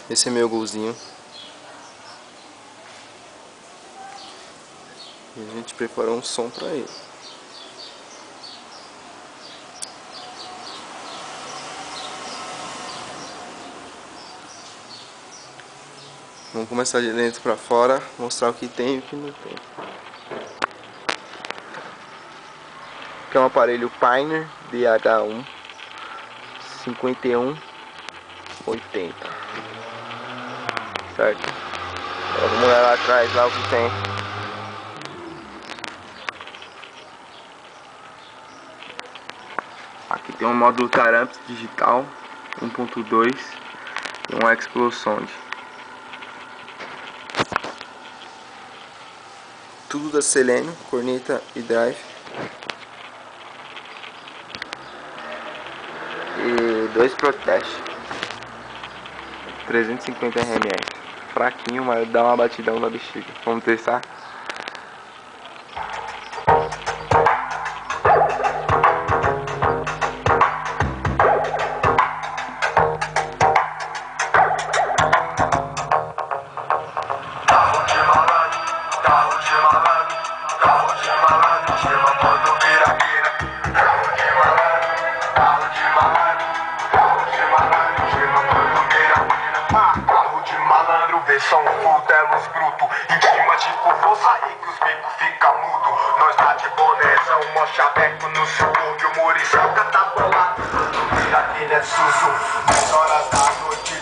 Esse é meu golzinho. E a gente preparou um som pra ele. Vamos começar de dentro pra fora, mostrar o que tem e o que não tem. Aqui é um aparelho Pioneer DH1 5180, certo? Agora vamos olhar lá atrás lá o que tem. Aqui tem um módulo Taramps digital 1.2 e um Explosound. Tudo da Seleno, corneta e drive. E 2 Protest 350 RMS. Fraquinho, mas dá uma batidão na bexiga. Vamos testar? São fudelos bruto, em cima de força aí que os bicos fica mudo. Nós tá de bonézão, mó chaveco no subúrbio, Muriçoca tá bolado, vira aquele é sujo. 10 horas da noite,